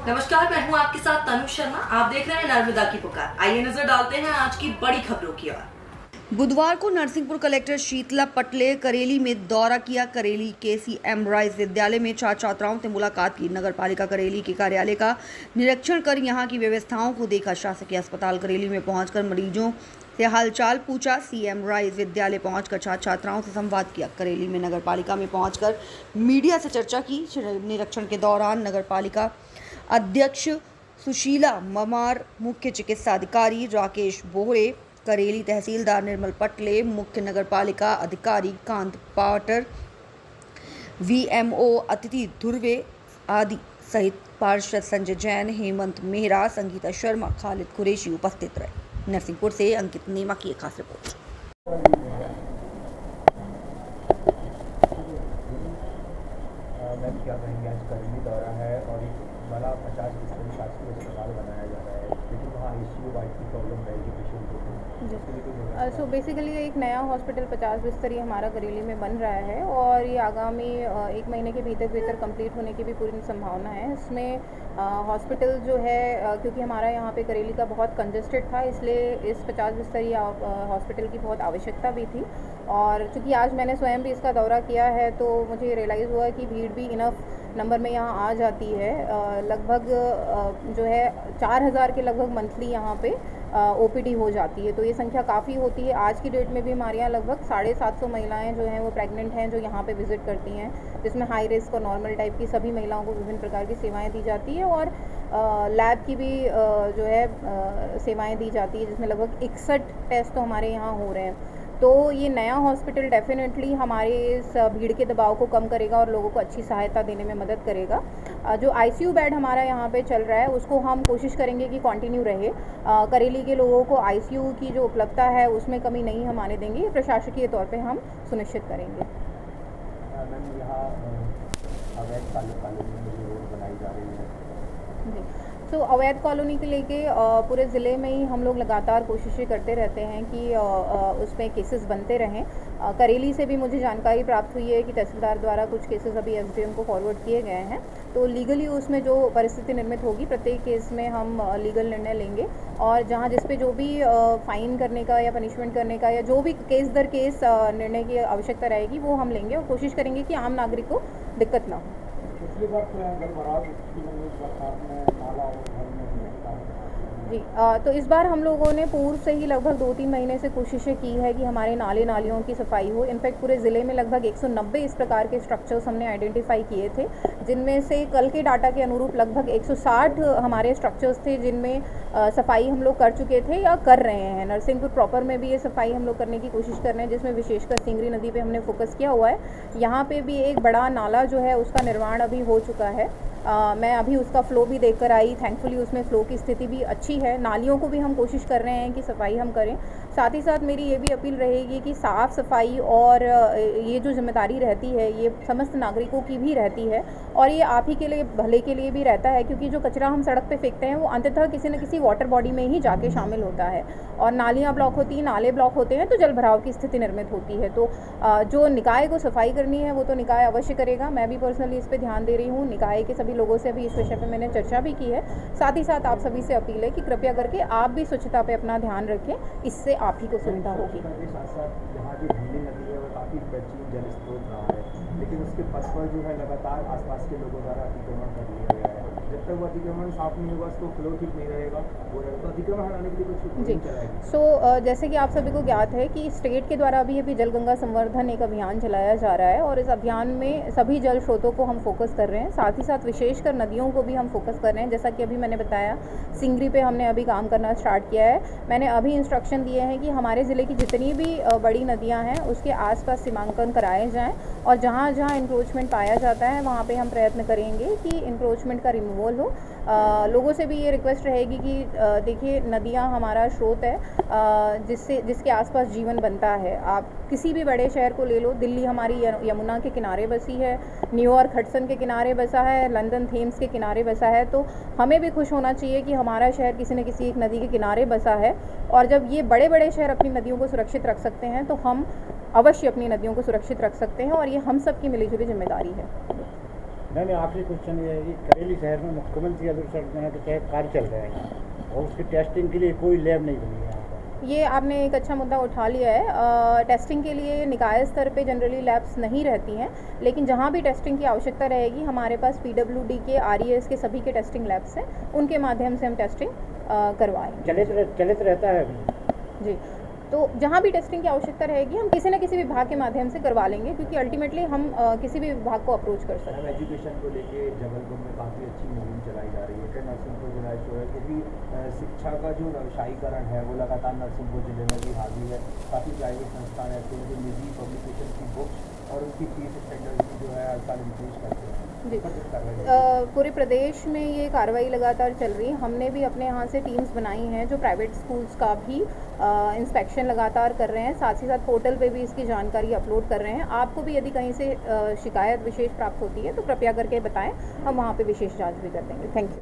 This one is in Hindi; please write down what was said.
नमस्कार, मैं हूं आपके साथ तनु शर्मा। आप देख रहे हैं नर्मदा की पुकार। आइए नजर डालते हैं आज की बड़ी खबरों की ओर। बुधवार को नरसिंहपुर कलेक्टर शीतला पटले करेली में दौरा किया। करेली के सीएम राइस विद्यालय में छात्र छात्राओं से मुलाकात की। नगर पालिका करेली के कार्यालय का निरीक्षण कर यहां की व्यवस्थाओं को देखा। शासकीय अस्पताल करेली में पहुंचकर मरीजों से हालचाल पूछा। सीएम राइस विद्यालय पहुंचकर छात्र छात्राओं से संवाद किया। करेली में नगर पालिका में पहुंचकर मीडिया से चर्चा की। निरीक्षण के दौरान नगर पालिका अध्यक्ष सुशीला ममार, मुख्य चिकित्सा अधिकारी राकेश बोहरे, करेली तहसीलदार निर्मल पटले, मुख्य नगरपालिका अधिकारी कांत पाटर, वीएमओ अतिथि ध्रुवे आदि सहित पार्षद संजय जैन, हेमंत मेहरा, संगीता शर्मा, खालिद कुरैशी उपस्थित रहे। नरसिंहपुर से अंकित नेमा की एक खास रिपोर्ट। क्या कहेंगे, आज करेली दौरा है और एक बड़ा 50 बिस्तर शासकीय अस्पताल बनाया जा रहा है, लेकिन वहाँ ICU वार्ड की प्रॉब्लम रहेगी पेशेंट को। सो बेसिकली एक नया हॉस्पिटल 50 बिस्तरी हमारा करेली में बन रहा है और ये आगामी 1 महीने के भीतर कंप्लीट होने की भी पूरी संभावना है। इसमें हॉस्पिटल जो है, क्योंकि हमारा यहाँ पे करेली का बहुत कंजस्टेड था, इसलिए इस 50 बिस्तरी हॉस्पिटल की बहुत आवश्यकता भी थी। और चूँकि आज मैंने स्वयं भी इसका दौरा किया है तो मुझे रियलाइज़ हुआ कि भीड़ भी इनफ नंबर में यहाँ आ जाती है। लगभग जो है 4000 के लगभग मंथली यहाँ पे OPD हो जाती है, तो ये संख्या काफ़ी होती है। आज की डेट में भी हमारे यहाँ लगभग 750 महिलाएं जो हैं वो प्रेग्नेंट हैं, जो यहाँ पे विज़िट करती हैं, जिसमें हाई रिस्क और नॉर्मल टाइप की सभी महिलाओं को विभिन्न प्रकार की सेवाएं दी जाती है और लैब की भी जो है सेवाएं दी जाती है, जिसमें लगभग 61 टेस्ट तो हमारे यहाँ हो रहे हैं। तो ये नया हॉस्पिटल डेफिनेटली हमारे इस भीड़ के दबाव को कम करेगा और लोगों को अच्छी सहायता देने में मदद करेगा। जो ICU बेड हमारा यहाँ पे चल रहा है उसको हम कोशिश करेंगे कि कंटिन्यू रहे। करेली के लोगों को ICU की जो उपलब्धता है उसमें कमी नहीं हम आने देंगे, प्रशासकीय तौर पे हम सुनिश्चित करेंगे। मैम, यहाँ अवैध कॉलोनी रोड बनाई जा रही है जी, तो अवैध कॉलोनी के लेके पूरे ज़िले में ही हम लोग लगातार कोशिशें करते रहते हैं कि उसमें केसेस बनते रहें। करेली से भी मुझे जानकारी प्राप्त हुई है कि तहसीलदार द्वारा कुछ केसेस अभी SDM को फॉरवर्ड किए गए हैं, तो लीगली उसमें जो परिस्थिति निर्मित होगी प्रत्येक केस में हम लीगल निर्णय लेंगे और जहाँ जिस पे जो भी फाइन करने का या पनिशमेंट करने का या जो भी केस दर केस निर्णय की आवश्यकता रहेगी वो हम लेंगे और कोशिश करेंगे कि आम नागरिक को दिक्कत ना हो। जी, तो इस बार हम लोगों ने पूर्व से ही लगभग 2-3 महीने से कोशिशें की है कि हमारे नाले नालियों की सफाई हो। इनफैक्ट पूरे ज़िले में लगभग 190 इस प्रकार के स्ट्रक्चर्स हमने आइडेंटिफाई किए थे, जिनमें से कल के डाटा के अनुरूप लगभग 160 हमारे स्ट्रक्चर्स थे जिनमें सफाई हम लोग कर चुके थे या कर रहे हैं। नरसिंहपुर प्रॉपर में भी ये सफाई हम लोग करने की कोशिश कर रहे हैं, जिसमें विशेषकर सिंगरी नदी पे हमने फोकस किया हुआ है। यहाँ पे भी एक बड़ा नाला जो है उसका निर्माण अभी हो चुका है। मैं अभी उसका फ़्लो भी देख कर आई, थैंकफुली उसमें फ़्लो की स्थिति भी अच्छी है। नालियों को भी हम कोशिश कर रहे हैं कि सफाई हम करें। साथ ही साथ मेरी ये भी अपील रहेगी कि साफ़ सफाई और ये जो जिम्मेदारी रहती है ये समस्त नागरिकों की भी रहती है और ये आप ही के लिए भले के लिए भी रहता है, क्योंकि जो कचरा हम सड़क पे फेंकते हैं वो अंततः किसी न किसी वाटर बॉडी में ही जाके शामिल होता है और नालियाँ ब्लॉक होती हैं, नाले ब्लॉक होते हैं तो जल भराव की स्थिति निर्मित होती है। तो जो निकाय को सफाई करनी है वो तो निकाय अवश्य करेगा। मैं भी पर्सनली इस पर ध्यान दे रही हूँ। निकाय के सभी लोगों से भी इस विषय पर मैंने चर्चा भी की है। साथ ही साथ आप सभी से अपील है कि कृपया करके आप भी स्वच्छता पे अपना ध्यान रखें, इससे आप ही को सुविधा होगी। यहाँ जो ढीली नदी है वो काफ़ी प्राचीन जल स्रोत रहा है, लेकिन उसके पथ पर जो है लगातार आसपास के लोगों द्वारा अतिक्रमण कर लिया गया है। जब तक वो अतिक्रमण साफ नहीं होगा उसको फ्लो ठीक नहीं रहेगा, तो अतिक्रमण हटाने के लिए कुछ जी। सो जैसे कि आप सभी को ज्ञात है कि स्टेट के द्वारा अभी जल गंगा संवर्धन एक अभियान चलाया जा रहा है और इस अभियान में सभी जल स्रोतों को हम फोकस कर रहे हैं। साथ ही साथ विशेषकर नदियों को भी हम फोकस कर रहे हैं। जैसा कि अभी मैंने बताया, सिंगरी पे हमने अभी काम करना स्टार्ट किया है। मैंने अभी इंस्ट्रक्शन दिए हैं कि हमारे ज़िले की जितनी भी बड़ी नदियाँ हैं उसके आसपास सीमांकन कराए जाएँ और जहाँ जहाँ इंक्रोचमेंट पाया जाता है वहाँ पे हम प्रयत्न करेंगे कि इंक्रोचमेंट का रिमूवल हो। लोगों से भी ये रिक्वेस्ट रहेगी कि देखिए, नदियाँ हमारा स्रोत है जिसके आसपास जीवन बनता है। आप किसी भी बड़े शहर को ले लो, दिल्ली हमारी यमुना के किनारे बसी है, न्यूयॉर्क हडसन के किनारे बसा है, लंदन थेम्स के किनारे बसा है, तो हमें भी खुश होना चाहिए कि हमारा शहर किसी न किसी एक नदी के किनारे बसा है। और जब ये बड़े बड़े शहर अपनी नदियों को सुरक्षित रख सकते हैं तो हम अवश्य अपनी नदियों को सुरक्षित रख सकते हैं और ये हम सब की मिलीजुली जिम्मेदारी है। मैंने आखिरी क्वेश्चन ये है कि करेली शहर में मुख्यमंत्री आदर्श योजना के तहत कार्य चल रहे हैं और उसकी टेस्टिंग के लिए कोई लैब नहीं बनी है यहाँ पर। ये आपने एक अच्छा मुद्दा उठा लिया है। टेस्टिंग के लिए निकाय स्तर पे जनरली लैब्स नहीं रहती हैं, लेकिन जहाँ भी टेस्टिंग की आवश्यकता रहेगी हमारे पास PWD के RES के सभी के टेस्टिंग लैब्स हैं, उनके माध्यम से हम टेस्टिंग करवाएंगे। चलित रहता है जी, तो जहाँ भी टेस्टिंग की आवश्यकता रहेगी हम किसी न किसी विभाग के माध्यम से करवा लेंगे, क्योंकि अल्टीमेटली हम किसी भी विभाग को अप्रोच कर सकते हैं। एजुकेशन को लेके जबलपुर में काफ़ी अच्छी मुहिम चलाई जा रही है कि नरसिंहपुर जिला जो है, क्योंकि शिक्षा का जो व्यवसायीकरण है वो लगातार नरसिंहपुर जिले में भी हावी है। काफ़ी प्राइवेट संस्थान ऐसे हैं जो निजी पब्लिकेशन की बुक्स और उनकी फीस स्टैंडर्ड की जो है हर साल इंक्रीज करते हैं। जी, पूरे प्रदेश में ये कार्रवाई लगातार चल रही है। हमने भी अपने यहाँ से टीम्स बनाई हैं जो प्राइवेट स्कूल्स का भी इंस्पेक्शन लगातार कर रहे हैं, साथ ही साथ पोर्टल पे भी इसकी जानकारी अपलोड कर रहे हैं। आपको भी यदि कहीं से शिकायत विशेष प्राप्त होती है तो कृपया करके बताएं, हम वहाँ पे विशेष जांच भी कर देंगे। Thank you.